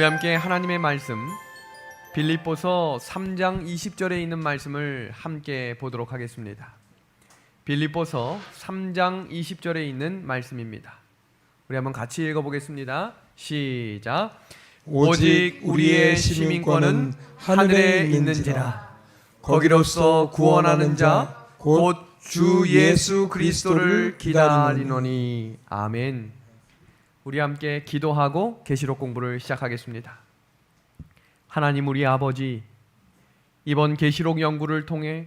함께 하나님의 말씀 빌립보서 3장 20절에 있는 말씀을 함께 보도록 하겠습니다. 빌립보서 3장 20절에 있는 말씀입니다. 우리 한번 같이 읽어보겠습니다. 시작. 오직 우리의 시민권은 하늘에 있는지라. 거기로서 구원하는 자 곧 주 예수 그리스도를 기다리노니. 아멘. 우리 함께 기도하고 계시록 공부를 시작하겠습니다. 하나님 우리 아버지, 이번 계시록 연구를 통해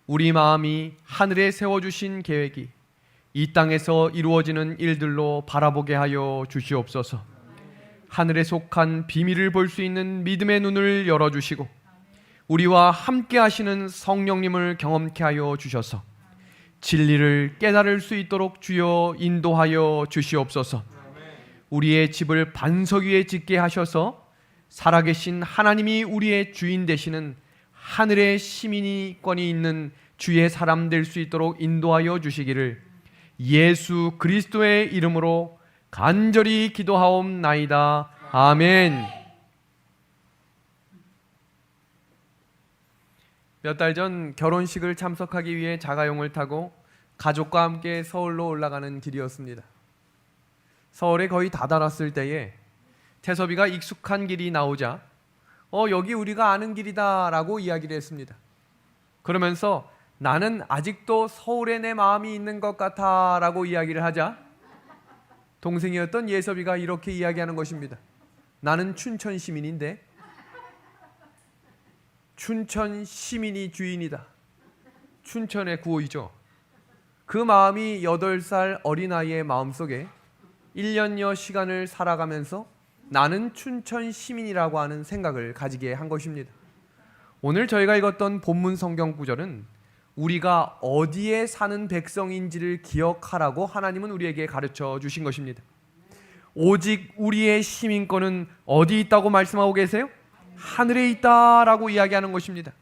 우리 마음이 하늘에 세워주신 계획이 이 땅에서 이루어지는 일들로 바라보게 하여 주시옵소서. 하늘에 속한 비밀을 볼 수 있는 믿음의 눈을 열어주시고 우리와 함께 하시는 성령님을 경험케 하여 주셔서 진리를 깨달을 수 있도록 주여 인도하여 주시옵소서. 우리의 집을 반석 위에 짓게 하셔서 살아계신 하나님이 우리의 주인 되시는 하늘의 시민권이 있는 주의 사람 될 수 있도록 인도하여 주시기를 예수 그리스도의 이름으로 간절히 기도하옵나이다. 아멘. 몇 달 전 결혼식을 참석하기 위해 자가용을 타고 가족과 함께 서울로 올라가는 길이었습니다. 서울에 거의 다다랐을 때에 태섭이가 익숙한 길이 나오자 여기 우리가 아는 길이다 라고 이야기를 했습니다. 그러면서 나는 아직도 서울에 내 마음이 있는 것 같아 라고 이야기를 하자 동생이었던 예섭이가 이렇게 이야기하는 것입니다. 나는 춘천 시민인데 춘천 시민이 주인이다. 춘천의 구호이죠. 그 마음이 8살 어린아이의 마음속에 1년여 시간을 살아가면서 나는 춘천 시민이라고 하는 생각을 가지게 한 것입니다. 오늘 저희가 읽었던 본문 성경 구절은 우리가 어디에 사는 백성인지를 기억하라고 하나님은 우리에게 가르쳐 주신 것입니다. 오직 우리의 시민권은 어디 있다고 말씀하고 계세요? 하늘에 있다라고 이야기하는 것입니다.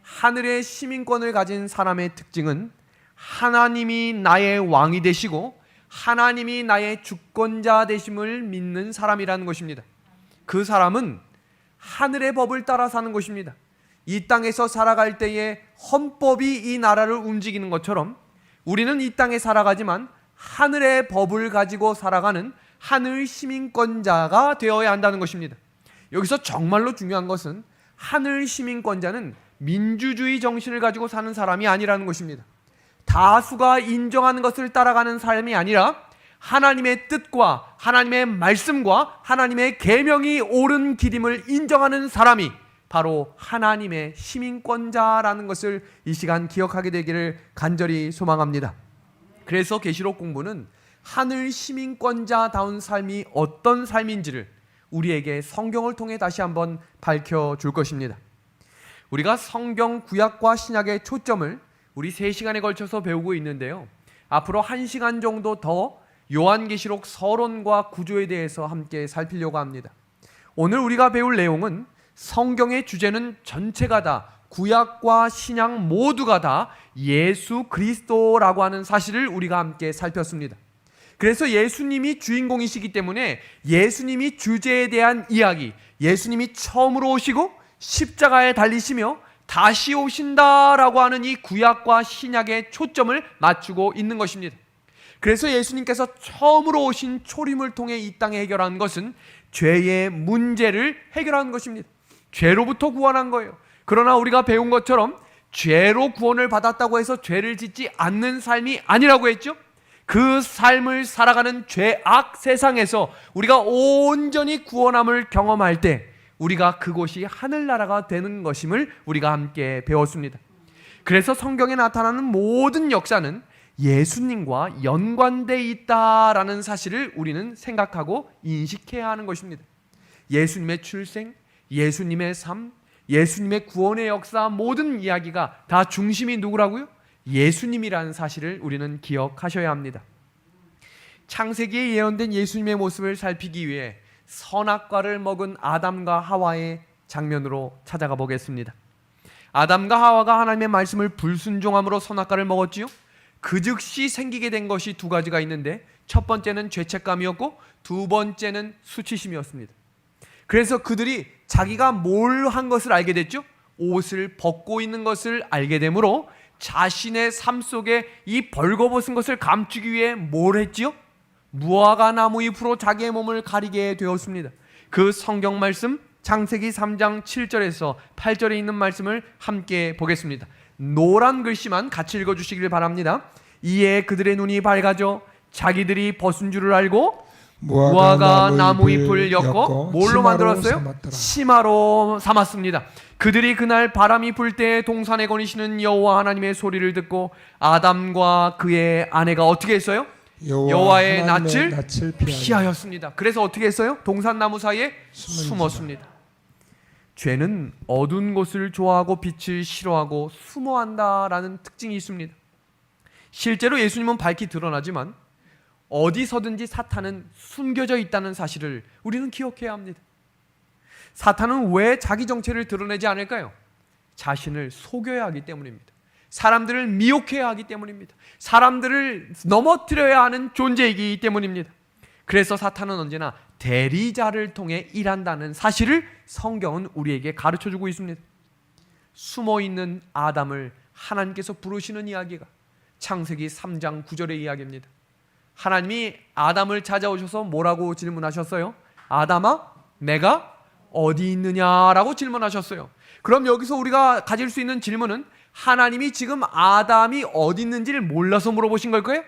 하늘의 시민권을 가진 사람의 특징은 하나님이 나의 왕이 되시고 하나님이 나의 주권자 되심을 믿는 사람이라는 것입니다. 그 사람은 하늘의 법을 따라 사는 것입니다. 이 땅에서 살아갈 때에 헌법이 이 나라를 움직이는 것처럼 우리는 이 땅에 살아가지만 하늘의 법을 가지고 살아가는 하늘 시민권자가 되어야 한다는 것입니다. 여기서 정말로 중요한 것은 하늘 시민권자는 민주주의 정신을 가지고 사는 사람이 아니라는 것입니다. 다수가 인정하는 것을 따라가는 삶이 아니라 하나님의 뜻과 하나님의 말씀과 하나님의 계명이 옳은 길임을 인정하는 사람이 바로 하나님의 시민권자라는 것을 이 시간 기억하게 되기를 간절히 소망합니다. 그래서 계시록 공부는 하늘 시민권자다운 삶이 어떤 삶인지를 우리에게 성경을 통해 다시 한번 밝혀줄 것입니다. 우리가 성경 구약과 신약의 초점을 우리 3시간에 걸쳐서 배우고 있는데요. 앞으로 1시간 정도 더 요한계시록 서론과 구조에 대해서 함께 살피려고 합니다. 오늘 우리가 배울 내용은 성경의 주제는 전체가 다 구약과 신약 모두가 다 예수 그리스도라고 하는 사실을 우리가 함께 살폈습니다. 그래서 예수님이 주인공이시기 때문에 예수님이 주제에 대한 이야기, 예수님이 처음으로 오시고 십자가에 달리시며 다시 오신다라고 하는 이 구약과 신약의 초점을 맞추고 있는 것입니다. 그래서 예수님께서 처음으로 오신 초림을 통해 이 땅에 해결한 것은 죄의 문제를 해결한 것입니다. 죄로부터 구원한 거예요. 그러나 우리가 배운 것처럼 죄로 구원을 받았다고 해서 죄를 짓지 않는 삶이 아니라고 했죠. 그 삶을 살아가는 죄악 세상에서 우리가 온전히 구원함을 경험할 때 우리가 그곳이 하늘나라가 되는 것임을 우리가 함께 배웠습니다. 그래서 성경에 나타나는 모든 역사는 예수님과 연관되어 있다라는 사실을 우리는 생각하고 인식해야 하는 것입니다. 예수님의 출생, 예수님의 삶, 예수님의 구원의 역사 모든 이야기가 다 중심이 누구라고요? 예수님이라는 사실을 우리는 기억하셔야 합니다. 창세기에 예언된 예수님의 모습을 살피기 위해 선악과를 먹은 아담과 하와의 장면으로 찾아가 보겠습니다. 아담과 하와가 하나님의 말씀을 불순종함으로 선악과를 먹었지요. 그 즉시 생기게 된 것이 2가지가 있는데 첫 번째는 죄책감이었고 두 번째는 수치심이었습니다. 그래서 그들이 자기가 뭘 한 것을 알게 됐죠? 옷을 벗고 있는 것을 알게 되므로 자신의 삶 속에 이 벌거벗은 것을 감추기 위해 뭘 했지요? 무화과 나무 잎으로 자기의 몸을 가리게 되었습니다. 그 성경 말씀 창세기 3장 7절에서 8절에 있는 말씀을 함께 보겠습니다. 노란 글씨만 같이 읽어주시길 바랍니다. 이에 그들의 눈이 밝아져 자기들이 벗은 줄을 알고 무화과 나무 잎을 엮어 뭘로 만들었어요? 치마로 삼았습니다. 그들이 그날 바람이 불 때 동산에 거니시는 여호와 하나님의 소리를 듣고 아담과 그의 아내가 어떻게 했어요? 여호와의 낯을 피하였습니다. 그래서 어떻게 했어요? 동산나무 사이에 숨었습니다. 죄는 어두운 곳을 좋아하고 빛을 싫어하고 숨어한다라는 특징이 있습니다. 실제로 예수님은 밝히 드러나지만 어디서든지 사탄은 숨겨져 있다는 사실을 우리는 기억해야 합니다. 사탄은 왜 자기 정체를 드러내지 않을까요? 자신을 속여야 하기 때문입니다. 사람들을 미혹해야 하기 때문입니다. 사람들을 넘어뜨려야 하는 존재이기 때문입니다. 그래서 사탄은 언제나 대리자를 통해 일한다는 사실을 성경은 우리에게 가르쳐주고 있습니다. 숨어있는 아담을 하나님께서 부르시는 이야기가 창세기 3장 9절의 이야기입니다. 하나님이 아담을 찾아오셔서 뭐라고 질문하셨어요? 아담아, 내가 어디 있느냐라고 질문하셨어요. 그럼 여기서 우리가 가질 수 있는 질문은 하나님이 지금 아담이 어디 있는지를 몰라서 물어보신 걸까요?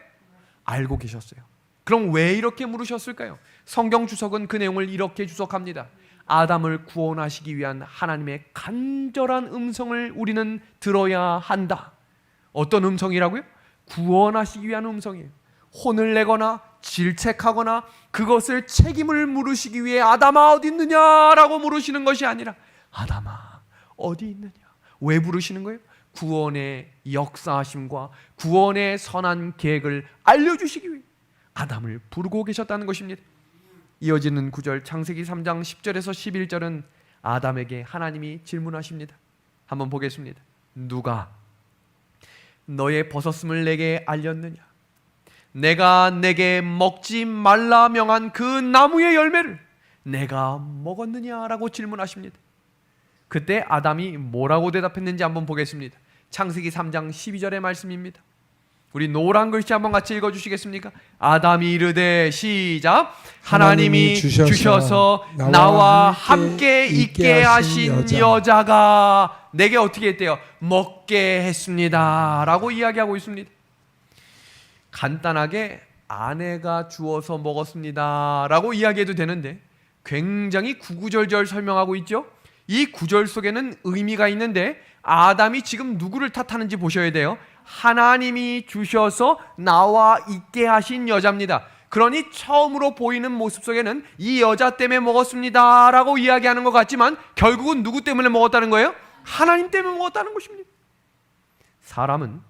알고 계셨어요. 그럼 왜 이렇게 물으셨을까요? 성경 주석은 그 내용을 이렇게 주석합니다. 아담을 구원하시기 위한 하나님의 간절한 음성을 우리는 들어야 한다. 어떤 음성이라고요? 구원하시기 위한 음성이에요. 혼을 내거나 질책하거나 그것을 책임을 물으시기 위해 아담아 어디 있느냐라고 물으시는 것이 아니라 아담아 어디 있느냐. 왜 부르시는 거예요? 구원의 역사하심과 구원의 선한 계획을 알려주시기 위해 아담을 부르고 계셨다는 것입니다. 이어지는 9절 창세기 3장 10절에서 11절은 아담에게 하나님이 질문하십니다. 한번 보겠습니다. 누가 너의 벗었음을 내게 알렸느냐? 내가 내게 먹지 말라 명한 그 나무의 열매를 내가 먹었느냐라고 질문하십니다. 그때 아담이 뭐라고 대답했는지 한번 보겠습니다. 창세기 3장 12절의 말씀입니다. 우리 노란 글씨 한번 같이 읽어주시겠습니까? 아담이 이르되 시작. 하나님이 주셔서 나와 함께 있게 하신 여자가 내게 어떻게 했대요? 먹게 했습니다 라고 이야기하고 있습니다. 간단하게 아내가 주어서 먹었습니다 라고 이야기해도 되는데 굉장히 구구절절 설명하고 있죠. 이 구절 속에는 의미가 있는데 아담이 지금 누구를 탓하는지 보셔야 돼요. 하나님이 주셔서 나와 있게 하신 여자입니다. 그러니 처음으로 보이는 모습 속에는 이 여자 때문에 먹었습니다 라고 이야기하는 것 같지만 결국은 누구 때문에 먹었다는 거예요? 하나님 때문에 먹었다는 것입니다. 사람은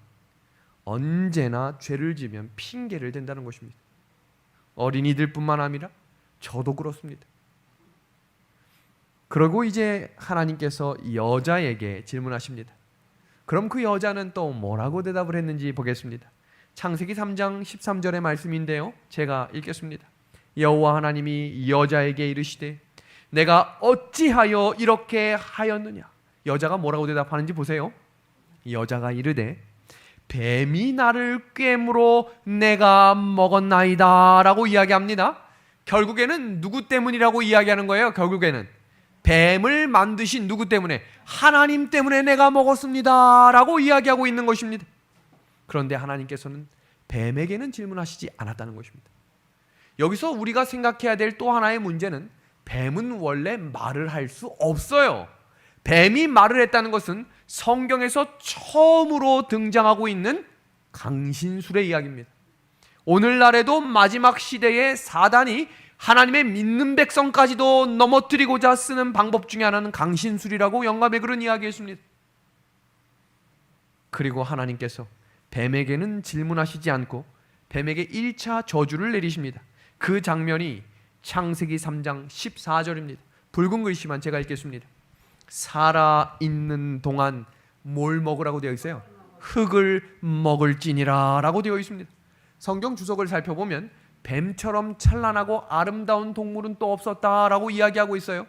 언제나 죄를 지면 핑계를 댄다는 것입니다. 어린이들뿐만 아니라 저도 그렇습니다. 그리고 이제 하나님께서 여자에게 질문하십니다. 그럼 그 여자는 또 뭐라고 대답을 했는지 보겠습니다. 창세기 3장 13절의 말씀인데요, 제가 읽겠습니다. 여호와 하나님이 여자에게 이르시되 내가 어찌하여 이렇게 하였느냐. 여자가 뭐라고 대답하는지 보세요. 여자가 이르되 뱀이 나를 꿰므로 내가 먹었나이다 라고 이야기합니다. 결국에는 누구 때문이라고 이야기하는 거예요? 결국에는 뱀을 만드신 누구 때문에? 하나님 때문에 내가 먹었습니다 라고 이야기하고 있는 것입니다. 그런데 하나님께서는 뱀에게는 질문하시지 않았다는 것입니다. 여기서 우리가 생각해야 될 또 하나의 문제는 뱀은 원래 말을 할 수 없어요. 뱀이 말을 했다는 것은 성경에서 처음으로 등장하고 있는 강신술의 이야기입니다. 오늘날에도 마지막 시대의 사단이 하나님의 믿는 백성까지도 넘어뜨리고자 쓰는 방법 중에 하나는 강신술이라고 영감에 그런 이야기했습니다. 그리고 하나님께서 뱀에게는 질문하시지 않고 뱀에게 1차 저주를 내리십니다. 그 장면이 창세기 3장 14절입니다. 붉은 글씨만 제가 읽겠습니다. 살아있는 동안 뭘 먹으라고 되어 있어요? 흙을 먹을지니라 라고 되어 있습니다. 성경 주석을 살펴보면 뱀처럼 찬란하고 아름다운 동물은 또 없었다라고 이야기하고 있어요.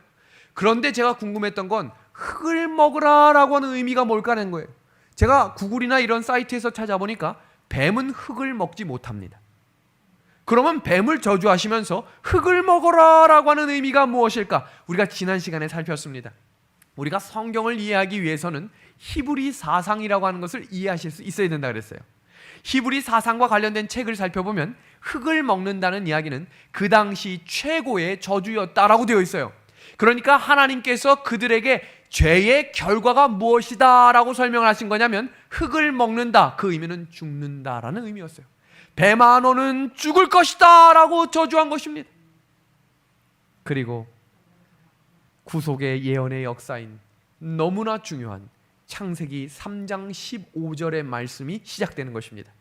그런데 제가 궁금했던 건 흙을 먹으라라고 하는 의미가 뭘까 하는 거예요. 제가 구글이나 이런 사이트에서 찾아보니까 뱀은 흙을 먹지 못합니다. 그러면 뱀을 저주하시면서 흙을 먹어라라고 하는 의미가 무엇일까? 우리가 지난 시간에 살폈습니다. 우리가 성경을 이해하기 위해서는 히브리 사상이라고 하는 것을 이해하실 수 있어야 된다 그랬어요. 히브리 사상과 관련된 책을 살펴보면 흙을 먹는다는 이야기는 그 당시 최고의 저주였다라고 되어 있어요. 그러니까 하나님께서 그들에게 죄의 결과가 무엇이다 라고 설명을 하신 거냐면 흙을 먹는다, 그 의미는 죽는다라는 의미였어요. 뱀아 너는 죽을 것이다 라고 저주한 것입니다. 그리고 구속의 예언의 역사인 너무나 중요한 창세기 3장 15절의 말씀이 시작되는 것입니다.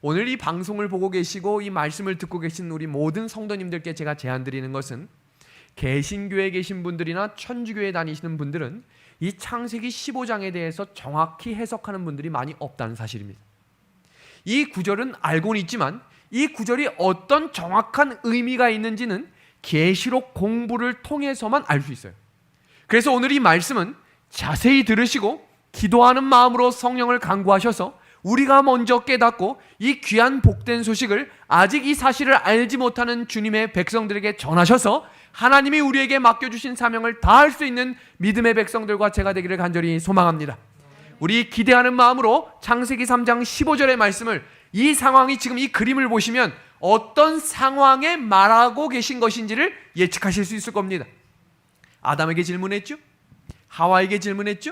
오늘 이 방송을 보고 계시고 이 말씀을 듣고 계신 우리 모든 성도님들께 제가 제안드리는 것은 개신교에 계신 분들이나 천주교에 다니시는 분들은 이 창세기 15장에 대해서 정확히 해석하는 분들이 많이 없다는 사실입니다. 이 구절은 알고는 있지만 이 구절이 어떤 정확한 의미가 있는지는 계시록 공부를 통해서만 알 수 있어요. 그래서 오늘 이 말씀은 자세히 들으시고 기도하는 마음으로 성령을 간구하셔서 우리가 먼저 깨닫고 이 귀한 복된 소식을 아직 이 사실을 알지 못하는 주님의 백성들에게 전하셔서 하나님이 우리에게 맡겨주신 사명을 다할 수 있는 믿음의 백성들과 제가 되기를 간절히 소망합니다. 우리 기대하는 마음으로 창세기 3장 15절의 말씀을, 이 상황이 지금 이 그림을 보시면 어떤 상황에 말하고 계신 것인지를 예측하실 수 있을 겁니다. 아담에게 질문했죠? 하와에게 질문했죠?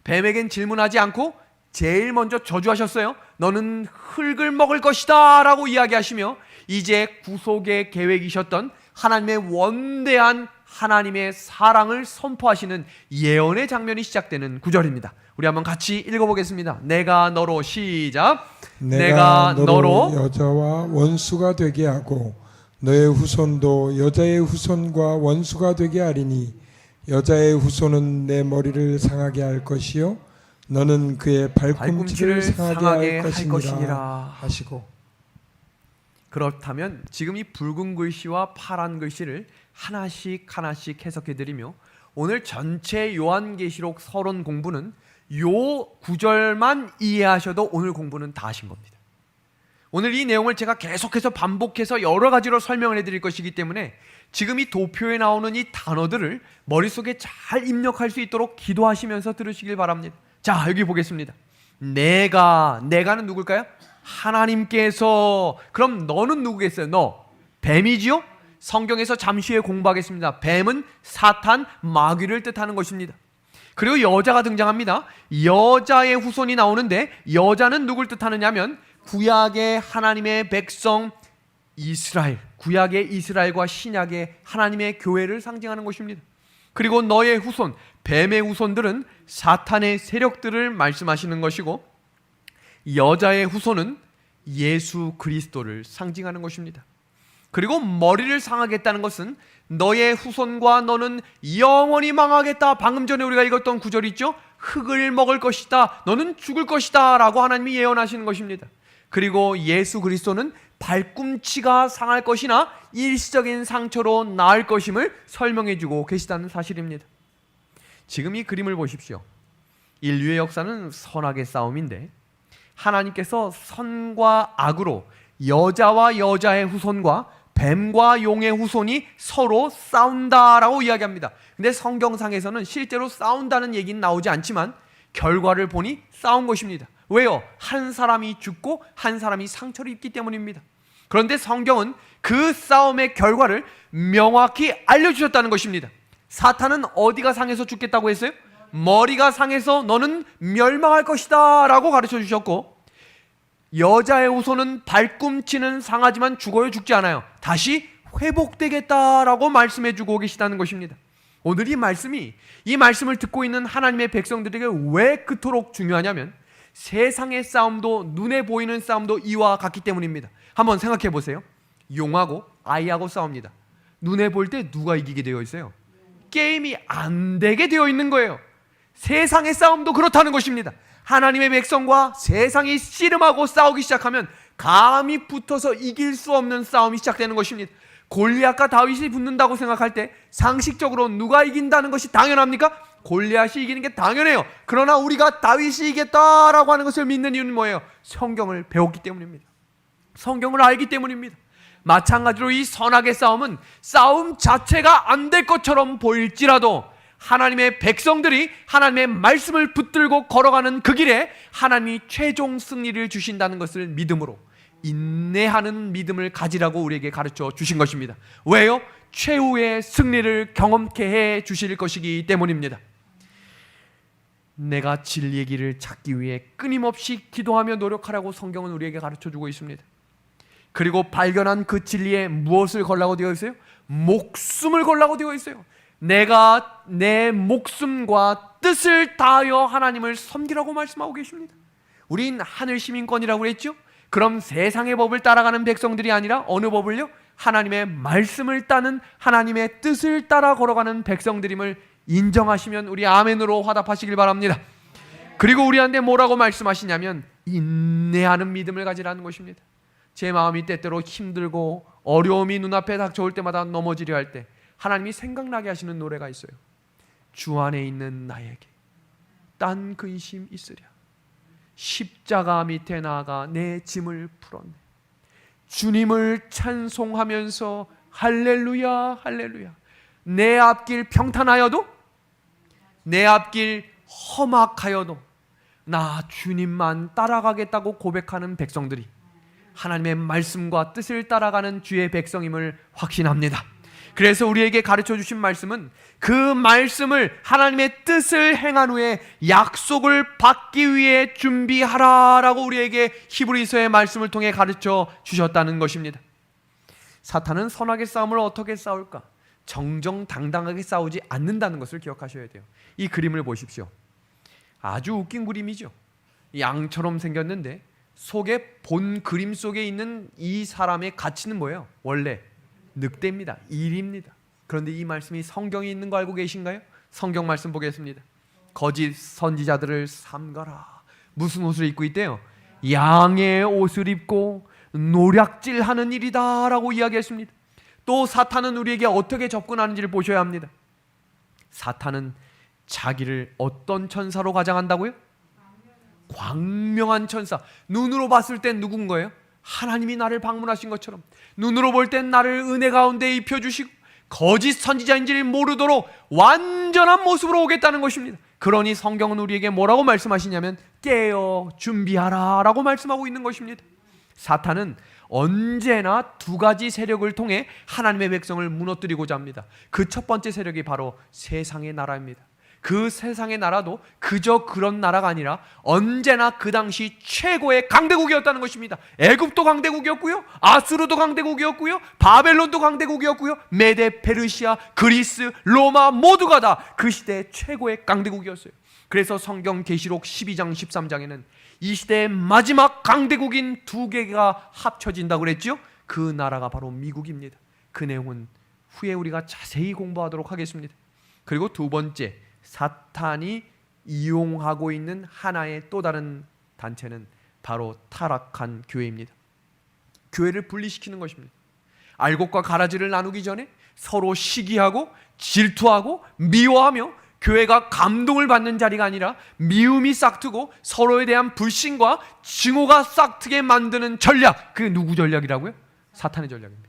뱀에겐 질문하지 않고 제일 먼저 저주하셨어요. 너는 흙을 먹을 것이다 라고 이야기하시며 이제 구속의 계획이셨던 하나님의 원대한 하나님의 사랑을 선포하시는 예언의 장면이 시작되는 구절입니다. 우리 한번 같이 읽어보겠습니다. 내가 너로, 시작. 내가 너로 여자와 원수가 되게 하고 너의 후손도 여자의 후손과 원수가 되게 하리니 여자의 후손은 내 머리를 상하게 할 것이요 너는 그의 발꿈치를 상하게 할 것이니라 하시고. 그렇다면 지금 이 붉은 글씨와 파란 글씨를 하나씩 하나씩 해석해드리며 오늘 전체 요한계시록 서론 공부는 요 구절만 이해하셔도 오늘 공부는 다 하신 겁니다. 오늘 이 내용을 제가 계속해서 반복해서 여러 가지로 설명을 해드릴 것이기 때문에 지금 이 도표에 나오는 이 단어들을 머릿속에 잘 입력할 수 있도록 기도하시면서 들으시길 바랍니다. 자, 여기 보겠습니다. 내가는 누굴까요? 하나님께서. 그럼 너는 누구겠어요? 너 뱀이지요? 성경에서 잠시 후에 공부하겠습니다. 뱀은 사탄, 마귀를 뜻하는 것입니다. 그리고 여자가 등장합니다. 여자의 후손이 나오는데 여자는 누굴 뜻하느냐면 구약의 하나님의 백성 이스라엘, 구약의 이스라엘과 신약의 하나님의 교회를 상징하는 것입니다. 그리고 너의 후손, 뱀의 후손들은 사탄의 세력들을 말씀하시는 것이고 여자의 후손은 예수 그리스도를 상징하는 것입니다. 그리고 머리를 상하겠다는 것은 너의 후손과 너는 영원히 망하겠다. 방금 전에 우리가 읽었던 구절이 있죠? 흙을 먹을 것이다. 너는 죽을 것이다 라고 하나님이 예언하시는 것입니다. 그리고 예수 그리스도는 발꿈치가 상할 것이나 일시적인 상처로 나을 것임을 설명해 주고 계시다는 사실입니다. 지금 이 그림을 보십시오. 인류의 역사는 선악의 싸움인데 하나님께서 선과 악으로 여자와 여자의 후손과 뱀과 용의 후손이 서로 싸운다라고 이야기합니다. 근데 성경상에서는 실제로 싸운다는 얘기는 나오지 않지만 결과를 보니 싸운 것입니다. 왜요? 한 사람이 죽고 한 사람이 상처를 입기 때문입니다. 그런데 성경은 그 싸움의 결과를 명확히 알려주셨다는 것입니다. 사탄은 어디가 상해서 죽겠다고 했어요? 머리가 상해서 너는 멸망할 것이다 라고 가르쳐 주셨고 여자의 후손은 발꿈치는 상하지만 죽어요? 죽지 않아요. 다시 회복되겠다라고 말씀해 주고 계시다는 것입니다. 오늘 이 말씀을 듣고 있는 하나님의 백성들에게 왜 그토록 중요하냐면 세상의 싸움도 눈에 보이는 싸움도 이와 같기 때문입니다. 한번 생각해 보세요. 용하고 아이하고 싸웁니다. 눈에 볼 때 누가 이기게 되어 있어요? 게임이 안 되게 되어 있는 거예요. 세상의 싸움도 그렇다는 것입니다. 하나님의 백성과 세상이 씨름하고 싸우기 시작하면 감히 붙어서 이길 수 없는 싸움이 시작되는 것입니다. 골리앗과 다윗이 붙는다고 생각할 때 상식적으로 누가 이긴다는 것이 당연합니까? 골리앗이 이기는 게 당연해요. 그러나 우리가 다윗이 이겼다라고 하는 것을 믿는 이유는 뭐예요? 성경을 배웠기 때문입니다. 성경을 알기 때문입니다. 마찬가지로 이 선악의 싸움은 싸움 자체가 안 될 것처럼 보일지라도 하나님의 백성들이 하나님의 말씀을 붙들고 걸어가는 그 길에 하나님이 최종 승리를 주신다는 것을 믿음으로 인내하는 믿음을 가지라고 우리에게 가르쳐 주신 것입니다. 왜요? 최후의 승리를 경험케 해 주실 것이기 때문입니다. 내가 진리의 길을 찾기 위해 끊임없이 기도하며 노력하라고 성경은 우리에게 가르쳐 주고 있습니다. 그리고 발견한 그 진리에 무엇을 걸라고 되어 있어요? 목숨을 걸라고 되어 있어요. 내가 내 목숨과 뜻을 다하여 하나님을 섬기라고 말씀하고 계십니다. 우린 하늘 시민권이라고 그랬죠? 그럼 세상의 법을 따라가는 백성들이 아니라 어느 법을요? 하나님의 말씀을 따는, 하나님의 뜻을 따라 걸어가는 백성들임을 인정하시면 우리 아멘으로 화답하시길 바랍니다. 그리고 우리한테 뭐라고 말씀하시냐면 인내하는 믿음을 가지라는 것입니다. 제 마음이 때때로 힘들고 어려움이 눈앞에 닥쳐올 때마다 넘어지려 할 때 하나님이 생각나게 하시는 노래가 있어요. 주 안에 있는 나에게 딴 근심 있으랴. 십자가 밑에 나아가 내 짐을 풀었네. 주님을 찬송하면서 할렐루야 할렐루야. 내 앞길 평탄하여도 내 앞길 험악하여도 나 주님만 따라가겠다고 고백하는 백성들이 하나님의 말씀과 뜻을 따라가는 주의 백성임을 확신합니다. 그래서 우리에게 가르쳐 주신 말씀은 그 말씀을 하나님의 뜻을 행한 후에 약속을 받기 위해 준비하라라고 우리에게 히브리서의 말씀을 통해 가르쳐 주셨다는 것입니다. 사탄은 선악의 싸움을 어떻게 싸울까? 정정당당하게 싸우지 않는다는 것을 기억하셔야 돼요. 이 그림을 보십시오. 아주 웃긴 그림이죠. 양처럼 생겼는데 속에 본 그림 속에 있는 이 사람의 가치는 뭐예요? 원래 늑대입니다. 일입니다. 그런데 이 말씀이 성경에 있는 거 알고 계신가요? 성경 말씀 보겠습니다. 거짓 선지자들을 삼가라. 무슨 옷을 입고 있대요? 양의 옷을 입고 노략질하는 일이다 라고 이야기했습니다. 또 사탄은 우리에게 어떻게 접근하는지를 보셔야 합니다. 사탄은 자기를 어떤 천사로 가장한다고요? 광명한 천사. 눈으로 봤을 땐 누군 거예요? 하나님이 나를 방문하신 것처럼 눈으로 볼 땐 나를 은혜 가운데 입혀주시고 거짓 선지자인지를 모르도록 완전한 모습으로 오겠다는 것입니다. 그러니 성경은 우리에게 뭐라고 말씀하시냐면 깨어 준비하라 라고 말씀하고 있는 것입니다. 사탄은 언제나 두 가지 세력을 통해 하나님의 백성을 무너뜨리고자 합니다. 그 첫 번째 세력이 바로 세상의 나라입니다. 그 세상의 나라도 그저 그런 나라가 아니라 언제나 그 당시 최고의 강대국이었다는 것입니다. 애굽도 강대국이었고요, 아수르도 강대국이었고요, 바벨론도 강대국이었고요, 메데, 페르시아, 그리스, 로마 모두가 다 그 시대의 최고의 강대국이었어요. 그래서 성경 계시록 12장 13장에는 이 시대의 마지막 강대국인 두 개가 합쳐진다고 그랬죠. 그 나라가 바로 미국입니다. 그 내용은 후에 우리가 자세히 공부하도록 하겠습니다. 그리고 두 번째, 사탄이 이용하고 있는 하나의 또 다른 단체는 바로 타락한 교회입니다. 교회를 분리시키는 것입니다. 알곡과 가라지를 나누기 전에 서로 시기하고 질투하고 미워하며 교회가 감동을 받는 자리가 아니라 미움이 싹트고 서로에 대한 불신과 증오가 싹트게 만드는 전략. 그게 누구 전략이라고요? 사탄의 전략입니다.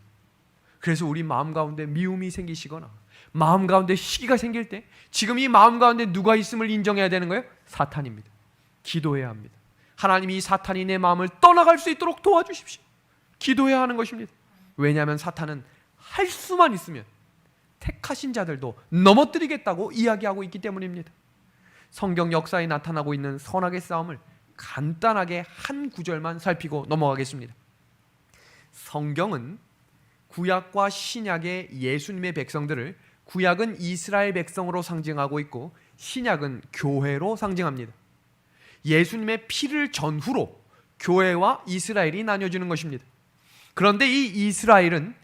그래서 우리 마음 가운데 미움이 생기시거나 마음 가운데 시기가 생길 때 지금 이 마음 가운데 누가 있음을 인정해야 되는 거예요? 사탄입니다. 기도해야 합니다. 하나님이 이 사탄이 내 마음을 떠나갈 수 있도록 도와주십시오. 기도해야 하는 것입니다. 왜냐하면 사탄은 할 수만 있으면 택하신 자들도 넘어뜨리겠다고 이야기하고 있기 때문입니다. 성경 역사에 나타나고 있는 선악의 싸움을 간단하게 한 구절만 살피고 넘어가겠습니다. 성경은 구약과 신약의 예수님의 백성들을 구약은 이스라엘 백성으로 상징하고 있고 신약은 교회로 상징합니다. 예수님의 피를 전후로 교회와 이스라엘이 나뉘어지는 것입니다. 그런데 이 이스라엘은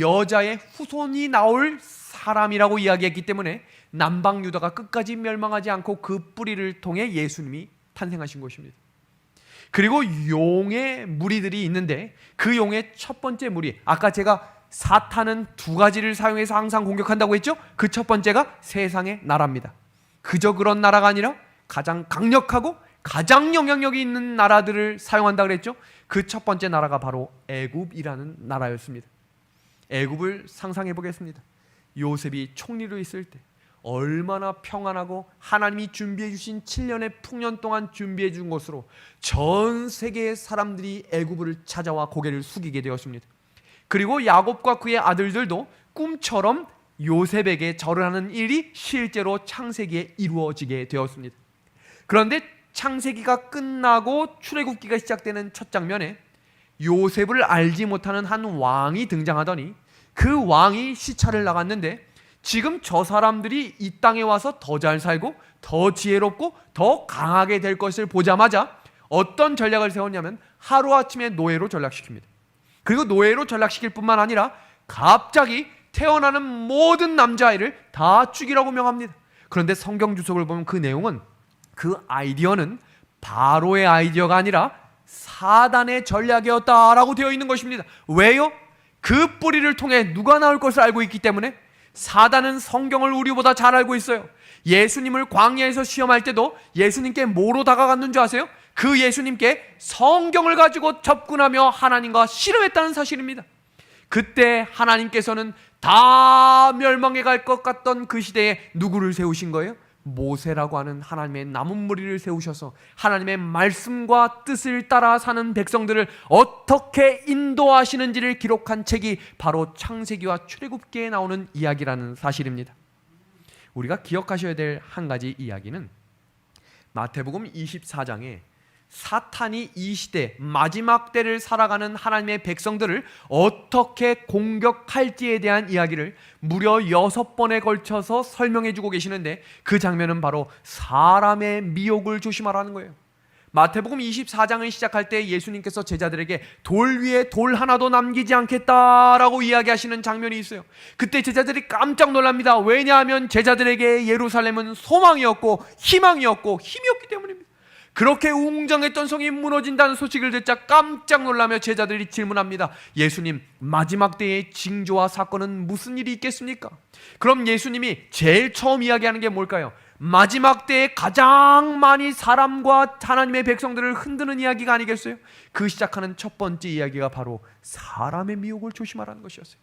여자의 후손이 나올 사람이라고 이야기했기 때문에 남방 유다가 끝까지 멸망하지 않고 그 뿌리를 통해 예수님이 탄생하신 것입니다. 그리고 용의 무리들이 있는데 그 용의 첫 번째 무리, 아까 제가 사탄은 두 가지를 사용해서 항상 공격한다고 했죠? 그 첫 번째가 세상의 나라입니다. 그저 그런 나라가 아니라 가장 강력하고 가장 영향력이 있는 나라들을 사용한다 그랬죠? 그 첫 번째 나라가 바로 애굽이라는 나라였습니다. 애굽을 상상해 보겠습니다. 요셉이 총리로 있을 때 얼마나 평안하고 하나님이 준비해 주신 7년의 풍년 동안 준비해 준 것으로 전 세계의 사람들이 애굽을 찾아와 고개를 숙이게 되었습니다. 그리고 야곱과 그의 아들들도 꿈처럼 요셉에게 절을 하는 일이 실제로 창세기에 이루어지게 되었습니다. 그런데 창세기가 끝나고 출애굽기가 시작되는 첫 장면에 요셉을 알지 못하는 한 왕이 등장하더니 그 왕이 시차를 나갔는데 지금 저 사람들이 이 땅에 와서 더 잘 살고 더 지혜롭고 더 강하게 될 것을 보자마자 어떤 전략을 세웠냐면 하루아침에 노예로 전락시킵니다. 그리고 노예로 전락시킬 뿐만 아니라 갑자기 태어나는 모든 남자아이를 다 죽이라고 명합니다. 그런데 성경 주석을 보면 그 내용은, 그 아이디어는 바로의 아이디어가 아니라 사단의 전략이었다라고 되어 있는 것입니다. 왜요? 그 뿌리를 통해 누가 나올 것을 알고 있기 때문에. 사단은 성경을 우리보다 잘 알고 있어요. 예수님을 광야에서 시험할 때도 예수님께 뭐로 다가갔는 줄 아세요? 그 예수님께 성경을 가지고 접근하며 하나님과 씨름했다는 사실입니다. 그때 하나님께서는 다 멸망해 갈 것 같던 그 시대에 누구를 세우신 거예요? 모세라고 하는 하나님의 남은 무리를 세우셔서 하나님의 말씀과 뜻을 따라 사는 백성들을 어떻게 인도하시는지를 기록한 책이 바로 창세기와 출애굽기에 나오는 이야기라는 사실입니다. 우리가 기억하셔야 될 한 가지 이야기는 마태복음 24장에 사탄이 이 시대 마지막 때를 살아가는 하나님의 백성들을 어떻게 공격할지에 대한 이야기를 무려 6번에 걸쳐서 설명해 주고 계시는데, 그 장면은 바로 사람의 미혹을 조심하라는 거예요. 마태복음 24장을 시작할 때 예수님께서 제자들에게 돌 위에 돌 하나도 남기지 않겠다라고 이야기하시는 장면이 있어요. 그때 제자들이 깜짝 놀랍니다. 왜냐하면 제자들에게 예루살렘은 소망이었고 희망이었고 힘이었기 때문입니다. 그렇게 웅장했던 성이 무너진다는 소식을 듣자 깜짝 놀라며 제자들이 질문합니다. 예수님, 마지막 때의 징조와 사건은 무슨 일이 있겠습니까? 그럼 예수님이 제일 처음 이야기하는 게 뭘까요? 마지막 때에 가장 많이 사람과 하나님의 백성들을 흔드는 이야기가 아니겠어요? 그 시작하는 첫 번째 이야기가 바로 사람의 미혹을 조심하라는 것이었어요.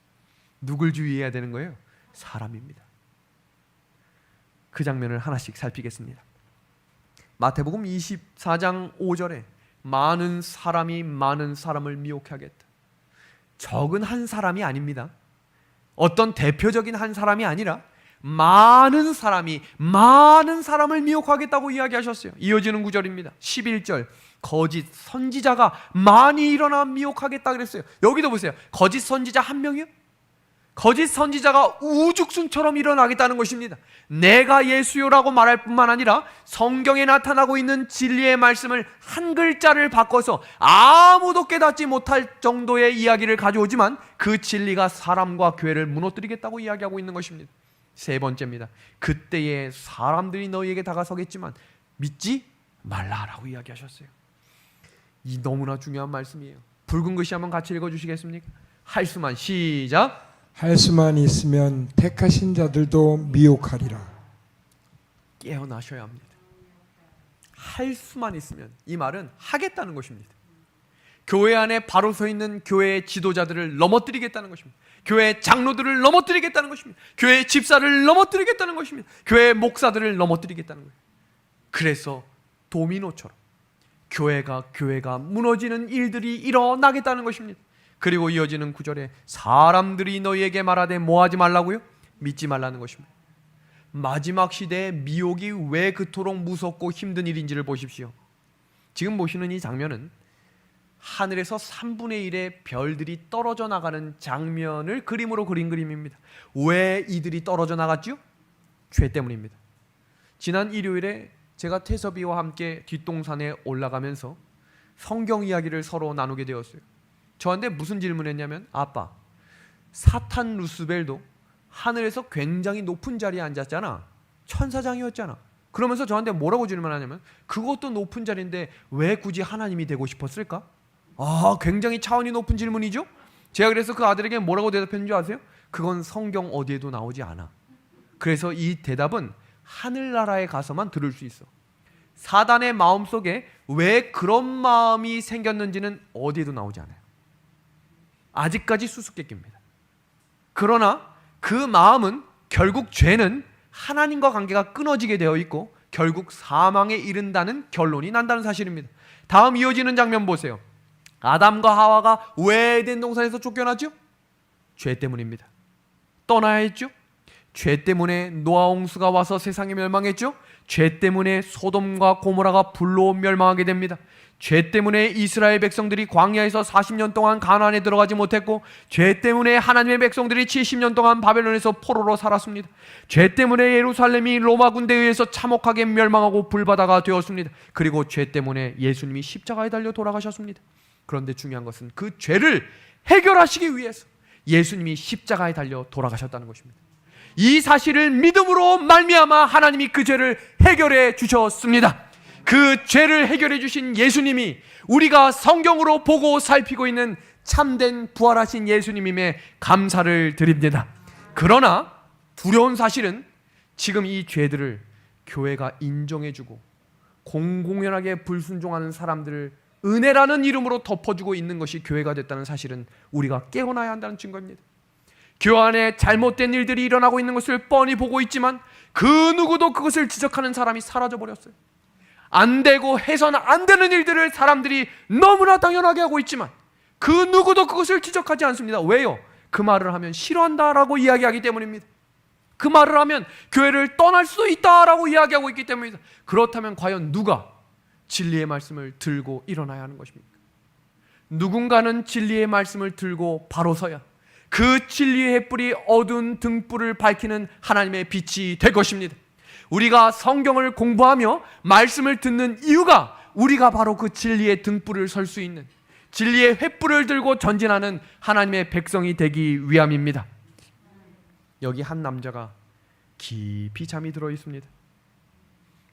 누굴 주의해야 되는 거예요? 사람입니다. 그 장면을 하나씩 살피겠습니다. 마태복음 24장 5절에 많은 사람이 많은 사람을 미혹해 하겠다. 적은 한 사람이 아닙니다. 어떤 대표적인 한 사람이 아니라 많은 사람이 많은 사람을 미혹하겠다고 이야기하셨어요. 이어지는 구절입니다. 11절, 거짓 선지자가 많이 일어나 미혹하겠다 그랬어요. 여기도 보세요. 거짓 선지자 한 명이요? 거짓 선지자가 우죽순처럼 일어나겠다는 것입니다. 내가 예수요라고 말할 뿐만 아니라 성경에 나타나고 있는 진리의 말씀을 한 글자를 바꿔서 아무도 깨닫지 못할 정도의 이야기를 가져오지만 그 진리가 사람과 교회를 무너뜨리겠다고 이야기하고 있는 것입니다. 세 번째입니다. 그때에 사람들이 너희에게 다가서겠지만 믿지 말라라고 이야기하셨어요. 이 너무나 중요한 말씀이에요. 붉은 글씨 한번 같이 읽어주시겠습니까? 할 수만, 시작. 할 수만 있으면 택하신 자들도 미혹하리라. 깨어나셔야 합니다. 할 수만 있으면, 이 말은 하겠다는 것입니다. 교회 안에 바로 서 있는 교회의 지도자들을 넘어뜨리겠다는 것입니다. 교회의 장로들을 넘어뜨리겠다는 것입니다. 교회의 집사를 넘어뜨리겠다는 것입니다. 교회의 목사들을 넘어뜨리겠다는 거예요. 그래서 도미노처럼 교회가 무너지는 일들이 일어나겠다는 것입니다. 그리고 이어지는 구절에 사람들이 너희에게 말하되 뭐하지 말라고요? 믿지 말라는 것입니다. 마지막 시대의 미혹이 왜 그토록 무섭고 힘든 일인지를 보십시오. 지금 보시는 이 장면은 하늘에서 3분의 1의 별들이 떨어져 나가는 장면을 그림으로 그린 그림입니다. 왜 이들이 떨어져 나갔죠? 죄 때문입니다. 지난 일요일에 제가 태섭이와 함께 뒷동산에 올라가면서 성경 이야기를 서로 나누게 되었어요. 저한테 무슨 질문했냐면, 아빠, 사탄 루스벨도 하늘에서 굉장히 높은 자리에 앉았잖아. 천사장이었잖아. 그러면서 저한테 뭐라고 질문하냐면, 그것도 높은 자리인데 왜 굳이 하나님이 되고 싶었을까? 아, 굉장히 차원이 높은 질문이죠? 제가 그래서 그 아들에게 뭐라고 대답했는 줄 아세요? 그건 성경 어디에도 나오지 않아. 그래서 이 대답은 하늘나라에 가서만 들을 수 있어. 사단의 마음속에 왜 그런 마음이 생겼는지는 어디에도 나오지 않아요. 아직까지 수수께끼입니다. 그러나 그 마음은 결국 죄는 하나님과 관계가 끊어지게 되어 있고 결국 사망에 이른다는 결론이 난다는 사실입니다. 다음 이어지는 장면 보세요. 아담과 하와가 왜 에덴 동산에서 쫓겨났죠? 죄 때문입니다. 떠나야 했죠? 죄 때문에 노아 홍수가 와서 세상이 멸망했죠? 죄 때문에 소돔과 고모라가 불로 멸망하게 됩니다. 죄 때문에 이스라엘 백성들이 광야에서 40년 동안 가나안에 들어가지 못했고, 죄 때문에 하나님의 백성들이 70년 동안 바벨론에서 포로로 살았습니다. 죄 때문에 예루살렘이 로마 군대에 의해서 참혹하게 멸망하고 불바다가 되었습니다. 그리고 죄 때문에 예수님이 십자가에 달려 돌아가셨습니다. 그런데 중요한 것은 그 죄를 해결하시기 위해서 예수님이 십자가에 달려 돌아가셨다는 것입니다. 이 사실을 믿음으로 말미암아 하나님이 그 죄를 해결해 주셨습니다. 그 죄를 해결해 주신 예수님이 우리가 성경으로 보고 살피고 있는 참된 부활하신 예수님임에 감사를 드립니다. 그러나 두려운 사실은 지금 이 죄들을 교회가 인정해주고 공공연하게 불순종하는 사람들을 은혜라는 이름으로 덮어주고 있는 것이 교회가 됐다는 사실은 우리가 깨어나야 한다는 증거입니다. 교회 안에 잘못된 일들이 일어나고 있는 것을 뻔히 보고 있지만 그 누구도 그것을 지적하는 사람이 사라져버렸어요. 안 되고 해서는 안 되는 일들을 사람들이 너무나 당연하게 하고 있지만 그 누구도 그것을 지적하지 않습니다. 왜요? 그 말을 하면 싫어한다라고 이야기하기 때문입니다. 그 말을 하면 교회를 떠날 수 있다라고 이야기하고 있기 때문입니다. 그렇다면 과연 누가 진리의 말씀을 들고 일어나야 하는 것입니까? 누군가는 진리의 말씀을 들고 바로 서야 그 진리의 햇불이 어두운 등불을 밝히는 하나님의 빛이 될 것입니다. 우리가 성경을 공부하며 말씀을 듣는 이유가 우리가 바로 그 진리의 등불을 설 수 있는, 진리의 횃불을 들고 전진하는 하나님의 백성이 되기 위함입니다. 여기 한 남자가 깊이 잠이 들어 있습니다.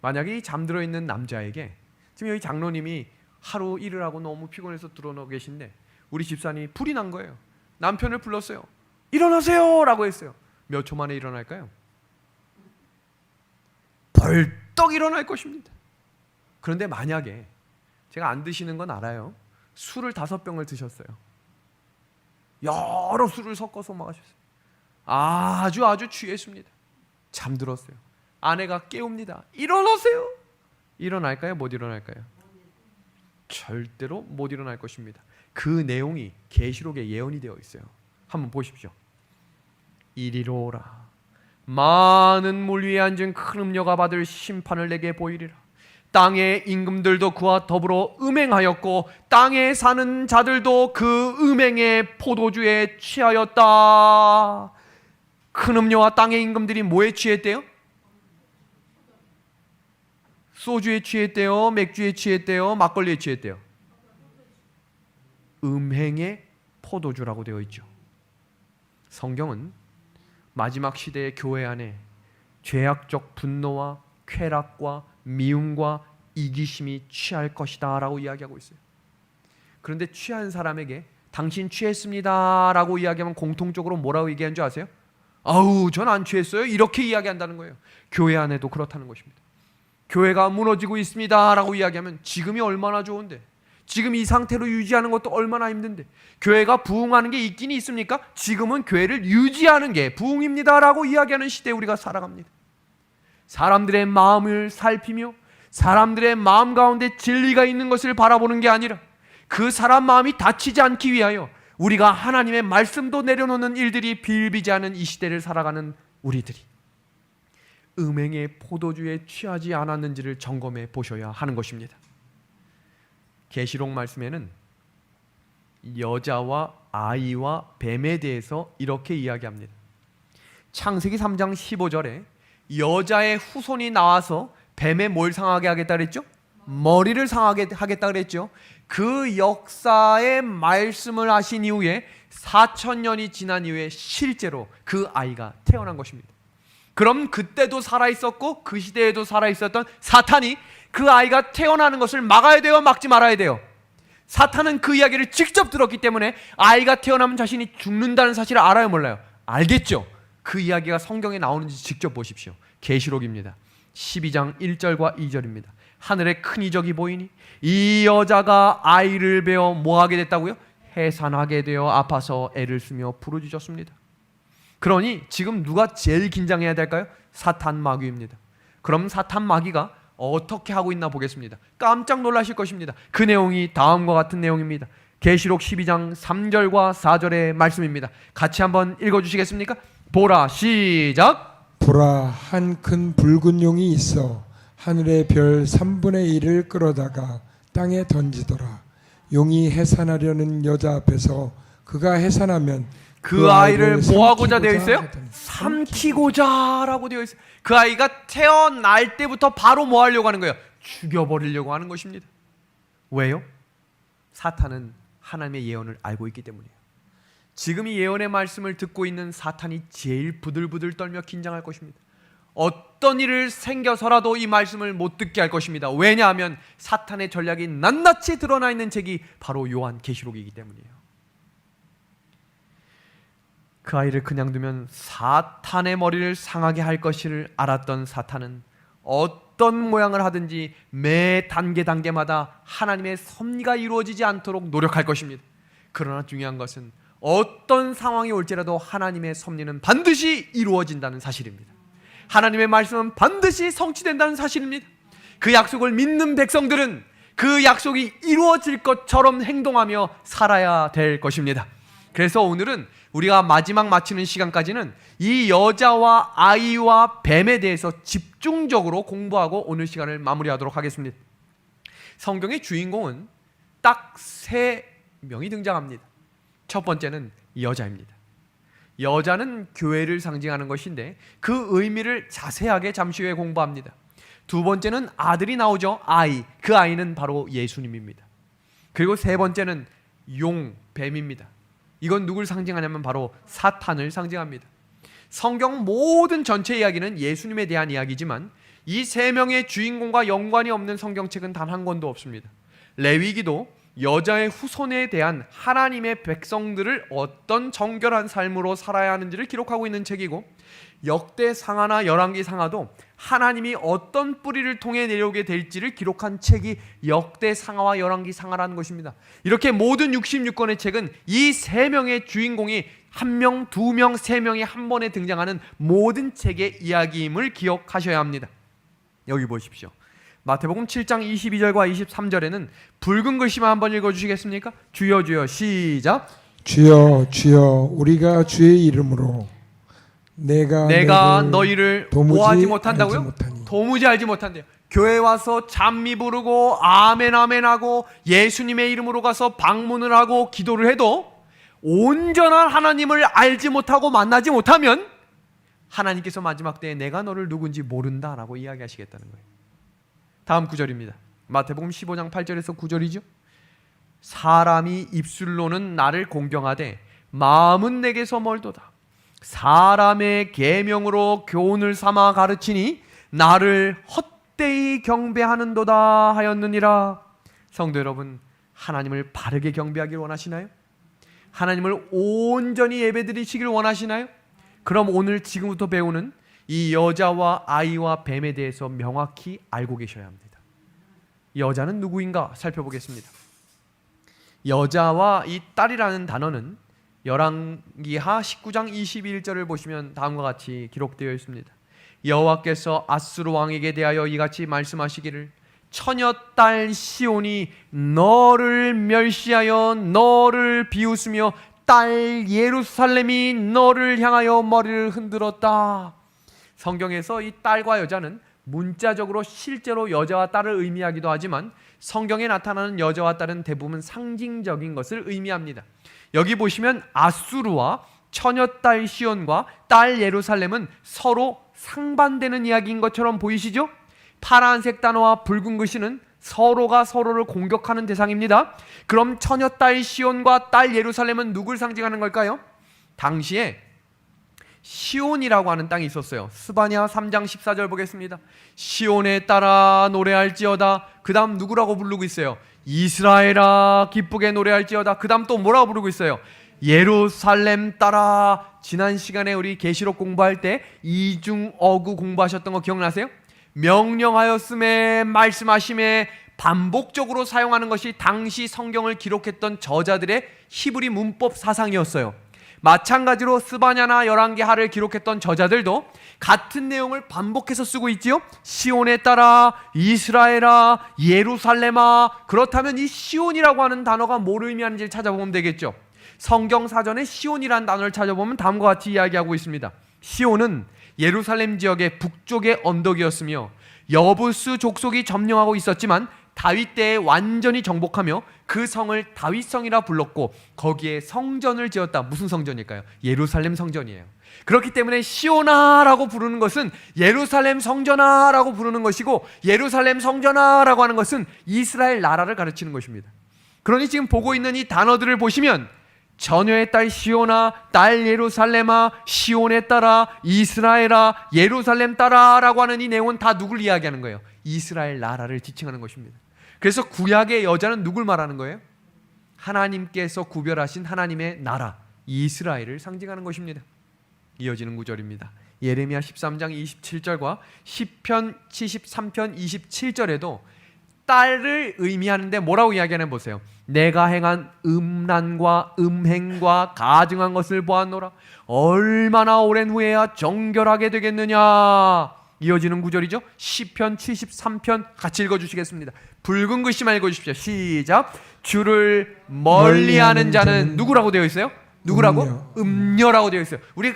만약에 이 잠들어 있는 남자에게 지금 여기 장로님이 하루 일을 하고 너무 피곤해서 들어놓고 계신데 우리 집사님이 불이 난 거예요. 남편을 불렀어요. 일어나세요 라고 했어요. 몇 초 만에 일어날까요? 벌떡 일어날 것입니다. 그런데 만약에 제가 안 드시는 건 알아요. 술을 5병을 드셨어요. 여러 술을 섞어서 마셨어요. 아주 취했습니다. 잠들었어요. 아내가 깨웁니다. 일어나세요. 일어날까요? 못 일어날까요? 절대로 못 일어날 것입니다. 그 내용이 계시록에 예언이 되어 있어요. 한번 보십시오. 이리로라. 많은 물 위에 앉은 큰 음녀가 받을 심판을 내게 보이리라. 땅의 임금들도 그와 더불어 음행하였고 땅에 사는 자들도 그 음행의 포도주에 취하였다. 큰 음녀와 땅의 임금들이 뭐에 취했대요? 소주에 취했대요? 맥주에 취했대요? 막걸리에 취했대요? 음행의 포도주라고 되어 있죠. 성경은 마지막 시대의 교회 안에 죄악적 분노와 쾌락과 미움과 이기심이 취할 것이다 라고 이야기하고 있어요. 그런데 취한 사람에게 당신 취했습니다 라고 이야기하면 공통적으로 뭐라고 얘기하는 줄 아세요? 아우 전 안 취했어요 이렇게 이야기한다는 거예요. 교회 안에도 그렇다는 것입니다. 교회가 무너지고 있습니다 라고 이야기하면 지금이 얼마나 좋은데, 지금 이 상태로 유지하는 것도 얼마나 힘든데, 교회가 부흥하는 게 있긴 있습니까? 지금은 교회를 유지하는 게 부흥입니다 라고 이야기하는 시대에 우리가 살아갑니다. 사람들의 마음을 살피며 사람들의 마음 가운데 진리가 있는 것을 바라보는 게 아니라 그 사람 마음이 다치지 않기 위하여 우리가 하나님의 말씀도 내려놓는 일들이 비일비재하는 이 시대를 살아가는 우리들이 음행의 포도주에 취하지 않았는지를 점검해 보셔야 하는 것입니다. 계시록 말씀에는 여자와 아이와 뱀에 대해서 이렇게 이야기합니다. 창세기 3장 15절에 여자의 후손이 나와서 뱀의 뭘 상하게 하겠다 그랬죠? 머리를 상하게 하겠다 그랬죠. 그 역사의 말씀을 하신 이후에 4,000년이 지난 이후에 실제로 그 아이가 태어난 것입니다. 그럼 그때도 살아있었고 그 시대에도 살아있었던 사탄이 그 아이가 태어나는 것을 막아야 돼요? 막지 말아야 돼요? 사탄은 그 이야기를 직접 들었기 때문에 아이가 태어나면 자신이 죽는다는 사실을 알아요, 몰라요? 알겠죠. 그 이야기가 성경에 나오는지 직접 보십시오. 계시록입니다. 12장 1절과 2절입니다. 하늘에 큰 이적이 보이니 이 여자가 아이를 베어 뭐하게 됐다고요? 해산하게 되어 아파서 애를 쓰며 부르짖었습니다. 그러니 지금 누가 제일 긴장해야 될까요? 사탄 마귀입니다. 그럼 사탄 마귀가 어떻게 하고 있나 보겠습니다. 깜짝 놀라실 것입니다. 그 내용이 다음과 같은 내용입니다. 계시록 12장 3절과 4절의 말씀입니다. 같이 한번 읽어주시겠습니까? 보라, 시작. 보라, 한 큰 붉은 용이 있어 하늘의 별 3분의 1을 끌어다가 땅에 던지더라. 용이 해산하려는 여자 앞에서 그가 해산하면 그 아이를 뭐하고자 되어 있어요? 삼키고자라고 되어 있어요. 그 아이가 태어날 때부터 바로 뭐 하려고 하는 거예요? 죽여버리려고 하는 것입니다. 왜요? 사탄은 하나님의 예언을 알고 있기 때문이에요. 지금 이 예언의 말씀을 듣고 있는 사탄이 제일 부들부들 떨며 긴장할 것입니다. 어떤 일을 생겨서라도 이 말씀을 못 듣게 할 것입니다. 왜냐하면 사탄의 전략이 낱낱이 드러나 있는 책이 바로 요한 계시록이기 때문이에요. 그 아이를 그냥 두면 사탄의 머리를 상하게 할 것을 알았던 사탄은 어떤 모양을 하든지 매 단계마다 하나님의 섭리가 이루어지지 않도록 노력할 것입니다. 그러나 중요한 것은 어떤 상황이 올지라도 하나님의 섭리는 반드시 이루어진다는 사실입니다. 하나님의 말씀은 반드시 성취된다는 사실입니다. 그 약속을 믿는 백성들은 그 약속이 이루어질 것처럼 행동하며 살아야 될 것입니다. 그래서 오늘은 우리가 마지막 마치는 시간까지는 이 여자와 아이와 뱀에 대해서 집중적으로 공부하고 오늘 시간을 마무리하도록 하겠습니다. 성경의 주인공은 딱 3명이 등장합니다. 첫 번째는 여자입니다. 여자는 교회를 상징하는 것인데 그 의미를 자세하게 잠시 후에 공부합니다. 두 번째는 아들이 나오죠. 아이. 그 아이는 바로 예수님입니다. 그리고 세 번째는 용, 뱀입니다. 이건 누굴 상징하냐면 바로 사탄을 상징합니다. 성경 모든 전체 이야기는 예수님에 대한 이야기지만 이 3명의 주인공과 연관이 없는 성경책은 단 한 권도 없습니다. 레위기도 여자의 후손에 대한 하나님의 백성들을 어떤 정결한 삶으로 살아야 하는지를 기록하고 있는 책이고, 역대상하나 열왕기상하도 하나님이 어떤 뿌리를 통해 내려오게 될지를 기록한 책이 역대상하와 열왕기상하라는 것입니다. 이렇게 모든 66권의 책은 이 3명의 주인공이 1명, 2명, 3명이 한 번에 등장하는 모든 책의 이야기임을 기억하셔야 합니다. 여기 보십시오. 마태복음 7장 22절과 23절에는 붉은 글씨만 한번 읽어주시겠습니까? 주여 주여 시작. 주여 주여 우리가 주의 이름으로 내가 너희를 도무지 뭐하지 못한다고요? 알지 못하니. 도무지 알지 못한대요. 교회 와서 찬미 부르고 아멘 아멘 하고 예수님의 이름으로 가서 방문을 하고 기도를 해도 온전한 하나님을 알지 못하고 만나지 못하면 하나님께서 마지막 때에 내가 너를 누군지 모른다라고 이야기하시겠다는 거예요. 다음 구절입니다. 마태복음 15장 8절에서 9절이죠. 사람이 입술로는 나를 공경하되 마음은 내게서 멀도다. 사람의 계명으로 교훈을 삼아 가르치니 나를 헛되이 경배하는도다 하였느니라. 성도 여러분, 하나님을 바르게 경배하길 원하시나요? 하나님을 온전히 예배드리시길 원하시나요? 그럼 오늘 지금부터 배우는 이 여자와 아이와 뱀에 대해서 명확히 알고 계셔야 합니다. 여자는 누구인가 살펴보겠습니다. 여자와 이 딸이라는 단어는 열왕기하 19장 21절을 보시면 다음과 같이 기록되어 있습니다. 여호와께서 아수르 왕에게 대하여 이같이 말씀하시기를 처녀딸 시온이 너를 멸시하여 너를 비웃으며 딸 예루살렘이 너를 향하여 머리를 흔들었다. 성경에서 이 딸과 여자는 문자적으로 실제로 여자와 딸을 의미하기도 하지만 성경에 나타나는 여자와 딸은 대부분 상징적인 것을 의미합니다. 여기 보시면 아수르와 처녀딸 시온과 딸 예루살렘은 서로 상반되는 이야기인 것처럼 보이시죠? 파란색 단어와 붉은 글씨는 서로가 서로를 공격하는 대상입니다. 그럼 처녀딸 시온과 딸 예루살렘은 누굴 상징하는 걸까요? 당시에 시온이라고 하는 땅이 있었어요. 스바냐 3장 14절 보겠습니다. 시온에 따라 노래할지어다. 그 다음 누구라고 부르고 있어요? 이스라엘아 기쁘게 노래할지어다. 그 다음 또 뭐라고 부르고 있어요? 예루살렘 따라. 지난 시간에 우리 계시록 공부할 때 이중어구 공부하셨던 거 기억나세요? 명령하였음에 말씀하심에 반복적으로 사용하는 것이 당시 성경을 기록했던 저자들의 히브리 문법 사상이었어요. 마찬가지로 스바냐나 열왕기하를 기록했던 저자들도 같은 내용을 반복해서 쓰고 있지요. 시온에 따라, 이스라엘아, 예루살렘아. 그렇다면 이 시온이라고 하는 단어가 뭘 의미하는지를 찾아보면 되겠죠. 성경 사전에 시온이라는 단어를 찾아보면 다음과 같이 이야기하고 있습니다. 시온은 예루살렘 지역의 북쪽의 언덕이었으며 여부스 족속이 점령하고 있었지만 다윗 때에 완전히 정복하며 그 성을 다윗성이라 불렀고 거기에 성전을 지었다. 무슨 성전일까요? 예루살렘 성전이에요. 그렇기 때문에 시온아라고 부르는 것은 예루살렘 성전아라고 부르는 것이고, 예루살렘 성전아라고 하는 것은 이스라엘 나라를 가르치는 것입니다. 그러니 지금 보고 있는 이 단어들을 보시면 처녀의 딸 시온아, 딸 예루살렘아, 시온에 따라, 이스라엘아, 예루살렘 따라 라고 하는 이 내용은 다 누굴 이야기하는 거예요? 이스라엘 나라를 지칭하는 것입니다. 그래서 구약의 여자는 누굴 말하는 거예요? 하나님께서 구별하신 하나님의 나라 이스라엘을 상징하는 것입니다. 이어지는 구절입니다. 예레미야 13장 27절과 시편 73편 27절에도 딸을 의미하는데 뭐라고 이야기하는 보세요. 내가 행한 음란과 음행과 가증한 것을 보았노라. 얼마나 오랜 후에야 정결하게 되겠느냐. 이어지는 구절이죠. 시편 73편 같이 읽어주시겠습니다. 붉은 글씨만 읽어주십시오. 시작. 주를 멀리하는 자는 누구라고 되어 있어요? 누구라고? 음녀라고 되어 있어요. 우리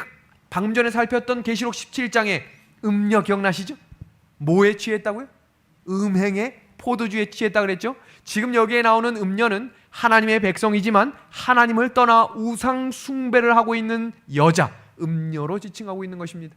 방금 전에 살폈던 계시록 17장에 음녀 기억나시죠? 뭐에 취했다고요? 음행에, 포도주에 취했다 그랬죠? 지금 여기에 나오는 음녀는 하나님의 백성이지만 하나님을 떠나 우상 숭배를 하고 있는 여자, 음녀로 지칭하고 있는 것입니다.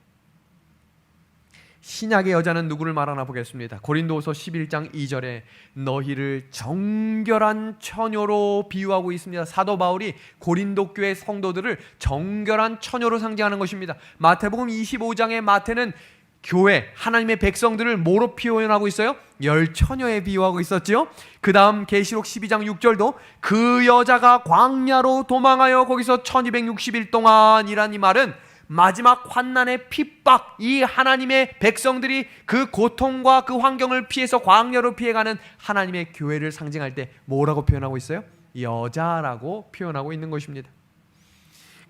신약의 여자는 누구를 말하나 보겠습니다. 고린도후서 11장 2절에 너희를 정결한 처녀로 비유하고 있습니다. 사도 바울이 고린도 교회 성도들을 정결한 처녀로 상징하는 것입니다. 마태복음 25장에 마태는 교회, 하나님의 백성들을 뭐로 표현하고 있어요? 열처녀에 비유하고 있었죠. 그 다음 계시록 12장 6절도 그 여자가 광야로 도망하여 거기서 1260일 동안이란 이 말은 마지막 환난의 핍박, 이 하나님의 백성들이 그 고통과 그 환경을 피해서 광야로 피해가는 하나님의 교회를 상징할 때 뭐라고 표현하고 있어요? 여자라고 표현하고 있는 것입니다.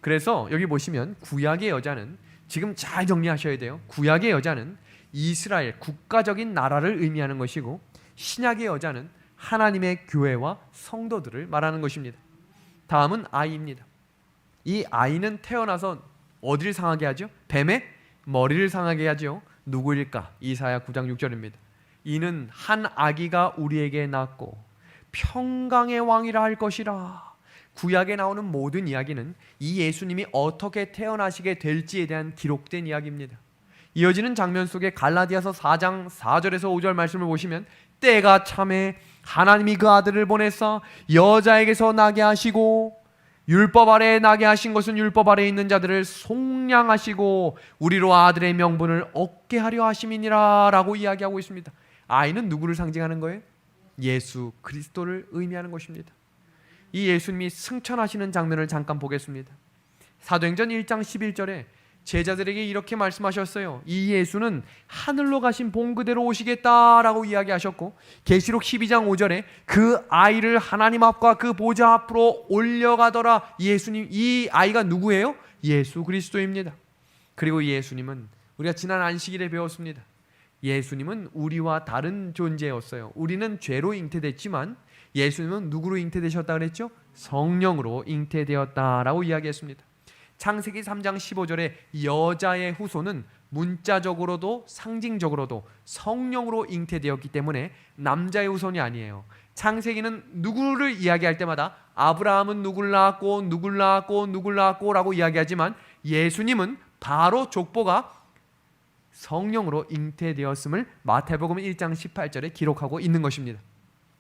그래서 여기 보시면 구약의 여자는, 지금 잘 정리하셔야 돼요. 구약의 여자는 이스라엘 국가적인 나라를 의미하는 것이고, 신약의 여자는 하나님의 교회와 성도들을 말하는 것입니다. 다음은 아이입니다. 이 아이는 태어나서 어디를 상하게 하죠? 뱀의 머리를 상하게 하죠. 누구일까? 이사야 9장 6절입니다. 이는 한 아기가 우리에게 낳고 평강의 왕이라 할 것이라. 구약에 나오는 모든 이야기는 이 예수님이 어떻게 태어나시게 될지에 대한 기록된 이야기입니다. 이어지는 장면 속에 갈라디아서 4장 4절에서 5절 말씀을 보시면 때가 참에 하나님이 그 아들을 보내사 여자에게서 나게 하시고 율법 아래에 나게 하신 것은 율법 아래에 있는 자들을 속량하시고 우리로 아들의 명분을 얻게 하려 하심이니라 라고 이야기하고 있습니다. 아이는 누구를 상징하는 거예요? 예수 그리스도를 의미하는 것입니다. 이 예수님이 승천하시는 장면을 잠깐 보겠습니다. 사도행전 1장 11절에 제자들에게 이렇게 말씀하셨어요. 이 예수는 하늘로 가신 본 그대로 오시겠다라고 이야기하셨고, 계시록 12장 5절에 그 아이를 하나님 앞과 그 보좌 앞으로 올려가더라. 예수님, 이 아이가 누구예요? 예수 그리스도입니다. 그리고 예수님은 우리가 지난 안식일에 배웠습니다. 예수님은 우리와 다른 존재였어요. 우리는 죄로 잉태됐지만 예수님은 누구로 잉태되셨다 그랬죠? 성령으로 잉태되었다라고 이야기했습니다. 창세기 3장 15절에 여자의 후손은 문자적으로도 상징적으로도 성령으로 잉태되었기 때문에 남자의 후손이 아니에요. 창세기는 누구를 이야기할 때마다 아브라함은 누굴 낳았고 누굴 낳았고 누굴 낳았고 라고 이야기하지만 예수님은 바로 족보가 성령으로 잉태되었음을 마태복음 1장 18절에 기록하고 있는 것입니다.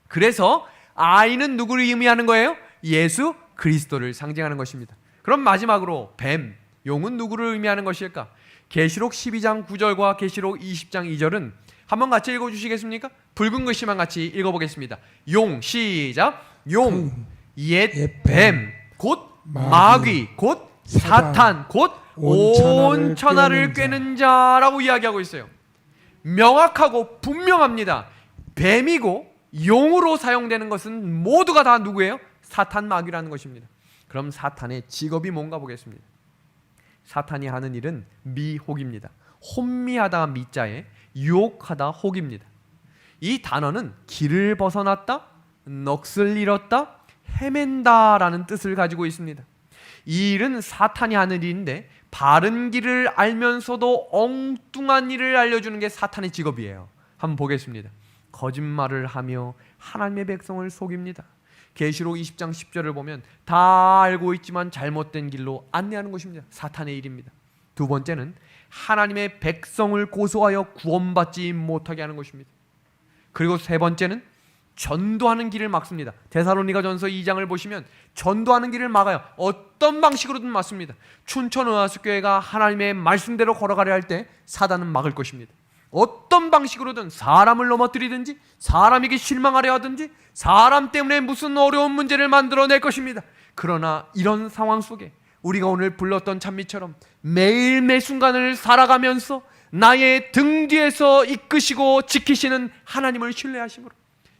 그래서 아이는 누구를 의미하는 거예요? 예수 그리스도를 상징하는 것입니다. 그럼 마지막으로 뱀, 용은 누구를 의미하는 것일까? 계시록 12장 9절과 계시록 20장 2절은 한번 같이 읽어주시겠습니까? 붉은 글씨만 같이 읽어보겠습니다. 용, 시작. 용, 옛 뱀, 곧 마귀, 곧 사탄, 곧 온 천하를 꿰는 자라고 이야기하고 있어요. 명확하고 분명합니다. 뱀이고 용으로 사용되는 것은 모두가 다 누구예요? 사탄, 마귀라는 것입니다. 그럼 사탄의 직업이 뭔가 보겠습니다. 사탄이 하는 일은 미혹입니다. 혼미하다 미자에 유혹하다 혹입니다. 이 단어는 길을 벗어났다, 넋을 잃었다, 헤맨다라는 뜻을 가지고 있습니다. 이 일은 사탄이 하는 일인데 바른 길을 알면서도 엉뚱한 일을 알려주는 게 사탄의 직업이에요. 한번 보겠습니다. 거짓말을 하며 하나님의 백성을 속입니다. 계시록 20장 10절을 보면 다 알고 있지만 잘못된 길로 안내하는 것입니다. 사탄의 일입니다. 두 번째는 하나님의 백성을 고소하여 구원받지 못하게 하는 것입니다. 그리고 세 번째는 전도하는 길을 막습니다. 데살로니가전서 2장을 보시면 전도하는 길을 막아요. 어떤 방식으로든 막습니다. 춘천의화숙교회가 하나님의 말씀대로 걸어가려 할 때 사단은 막을 것입니다. 어떤 방식으로든 사람을 넘어뜨리든지 사람에게 실망하려 하든지 사람 때문에 무슨 어려운 문제를 만들어낼 것입니다. 그러나 이런 상황 속에 우리가 오늘 불렀던 찬미처럼 매일 매 순간을 살아가면서 나의 등 뒤에서 이끄시고 지키시는 하나님을 신뢰하심으로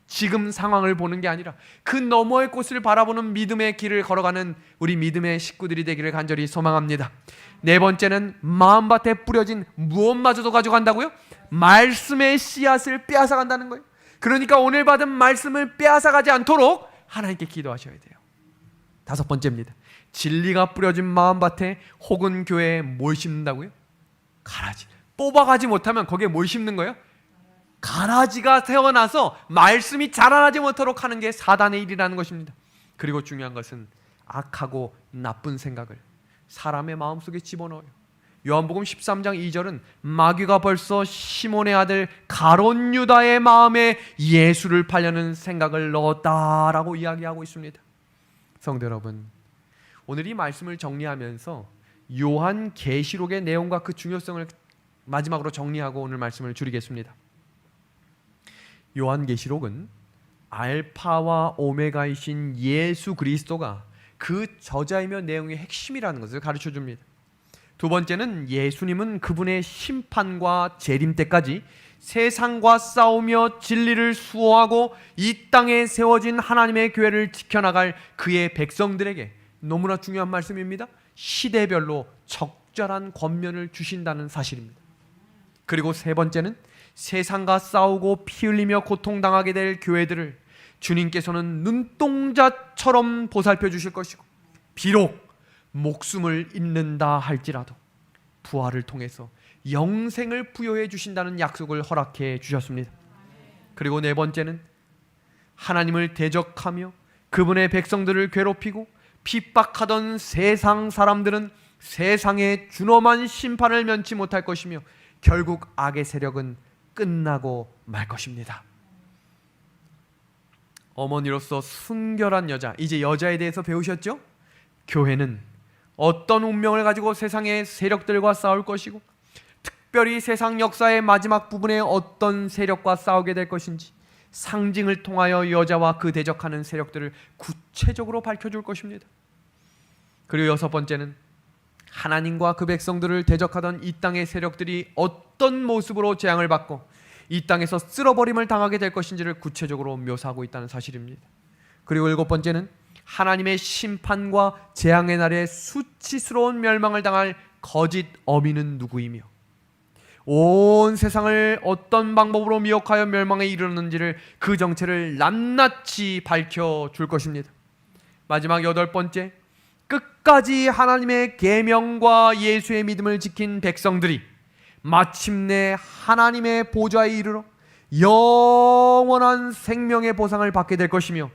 지금 상황을 보는 게 아니라 그 너머의 곳을 바라보는 믿음의 길을 걸어가는 우리 믿음의 식구들이 되기를 간절히 소망합니다. 네 번째는 마음밭에 뿌려진 무엇마저도 가져간다고요? 말씀의 씨앗을 빼앗아간다는 거예요. 그러니까 오늘 받은 말씀을 빼앗아가지 않도록 하나님께 기도하셔야 돼요. 다섯 번째입니다. 진리가 뿌려진 마음밭에 혹은 교회에 뭘 심는다고요? 가라지. 뽑아가지 못하면 거기에 뭘 심는 거예요? 가라지가 태어나서 말씀이 자라나지 못하도록 하는 게 사단의 일이라는 것입니다. 그리고 중요한 것은 악하고 나쁜 생각을 사람의 마음속에 집어넣어요. 요한복음 13장 2절은 마귀가 벌써 시몬의 아들 가롯 유다의 마음에 예수를 팔려는 생각을 넣었다라고 이야기하고 있습니다. 성도 여러분, 오늘 이 말씀을 정리하면서 요한 계시록의 내용과 그 중요성을 마지막으로 정리하고 오늘 말씀을 줄이겠습니다. 요한계시록은 알파와 오메가이신 예수 그리스도가 그 저자이며 내용의 핵심이라는 것을 가르쳐 줍니다. 두 번째는 예수님은 그분의 심판과 재림 때까지 세상과 싸우며 진리를 수호하고 이 땅에 세워진 하나님의 교회를 지켜나갈 그의 백성들에게 너무나 중요한 말씀입니다. 시대별로 적절한 권면을 주신다는 사실입니다. 그리고 세 번째는 세상과 싸우고 피 흘리며 고통당하게 될 교회들을 주님께서는 눈동자처럼 보살펴 주실 것이고 비록 목숨을 잃는다 할지라도 부활을 통해서 영생을 부여해 주신다는 약속을 허락해 주셨습니다. 그리고 네 번째는 하나님을 대적하며 그분의 백성들을 괴롭히고 핍박하던 세상 사람들은 세상의 준엄한 심판을 면치 못할 것이며 결국 악의 세력은 끝나고 말 것입니다. 어머니로서 순결한 여자, 이제 여자에 대해서 배우셨죠? 교회는 어떤 운명을 가지고 세상의 세력들과 싸울 것이고 특별히 세상 역사의 마지막 부분에 어떤 세력과 싸우게 될 것인지 상징을 통하여 여자와 그 대적하는 세력들을 구체적으로 밝혀줄 것입니다. 그리고 여섯 번째는 하나님과 그 백성들을 대적하던 이 땅의 세력들이 어떤 모습으로 재앙을 받고 이 땅에서 쓸어버림을 당하게 될 것인지를 구체적으로 묘사하고 있다는 사실입니다. 그리고 일곱 번째는 하나님의 심판과 재앙의 날에 수치스러운 멸망을 당할 거짓 어미는 누구이며 온 세상을 어떤 방법으로 미혹하여 멸망에 이르렀는지를 그 정체를 낱낱이 밝혀줄 것입니다. 마지막 여덟 번째, 끝까지 하나님의 계명과 예수의 믿음을 지킨 백성들이 마침내 하나님의 보좌에 이르러 영원한 생명의 보상을 받게 될 것이며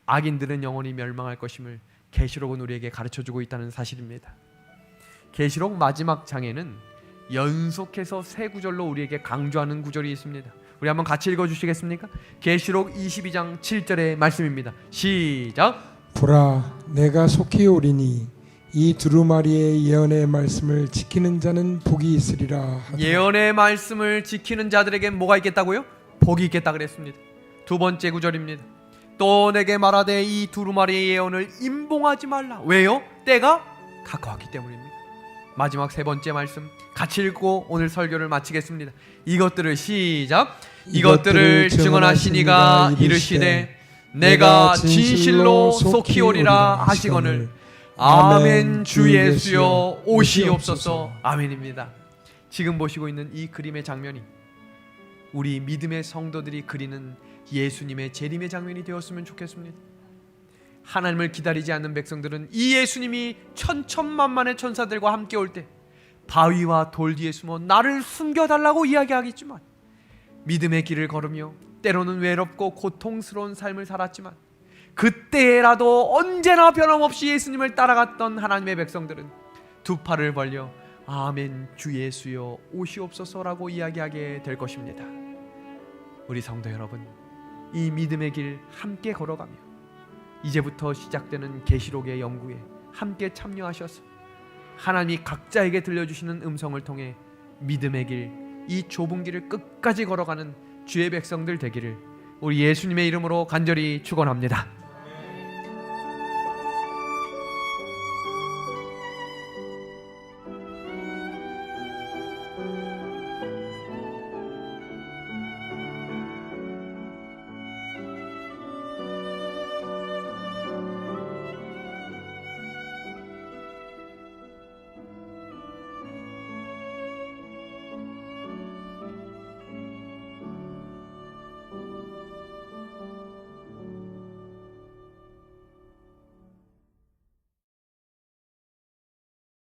악인들은 영원히 멸망할 것임을 계시록은 우리에게 가르쳐주고 있다는 사실입니다. 계시록 마지막 장에는 연속해서 세 구절로 우리에게 강조하는 구절이 있습니다. 우리 한번 같이 읽어주시겠습니까? 계시록 22장 7절의 말씀입니다. 시작! 보라, 내가 속히 오리니 이 두루마리의 예언의 말씀을 지키는 자는 복이 있으리라 하더라. 예언의 말씀을 지키는 자들에겐 뭐가 있겠다고요? 복이 있겠다 그랬습니다. 두 번째 구절입니다. 또 내게 말하되 이 두루마리의 예언을 임봉하지 말라. 왜요? 때가 가까웠기 때문입니다. 마지막 세 번째 말씀 같이 읽고 오늘 설교를 마치겠습니다. 이것들을 시작. 이것들을 증언하시니가 이르시되 내가 진실로 속히 오리라 하시거늘 아멘. 주 예수여 오시옵소서. 아멘입니다. 지금 보시고 있는 이 그림의 장면이 우리 믿음의 성도들이 그리는 예수님의 재림의 장면이 되었으면 좋겠습니다. 하나님을 기다리지 않는 백성들은 이 예수님이 천천만만의 천사들과 함께 올 때 바위와 돌 뒤에 숨어 나를 숨겨달라고 이야기하겠지만, 믿음의 길을 걸으며 때로는 외롭고 고통스러운 삶을 살았지만 그때라도 언제나 변함없이 예수님을 따라갔던 하나님의 백성들은 두 팔을 벌려 아멘 주 예수여 오시옵소서라고 이야기하게 될 것입니다. 우리 성도 여러분, 이 믿음의 길 함께 걸어가며 이제부터 시작되는 계시록의 연구에 함께 참여하셔서 하나님이 각자에게 들려주시는 음성을 통해 믿음의 길, 이 좁은 길을 끝까지 걸어가는 주의 백성들 되기를 우리 예수님의 이름으로 간절히 축원합니다.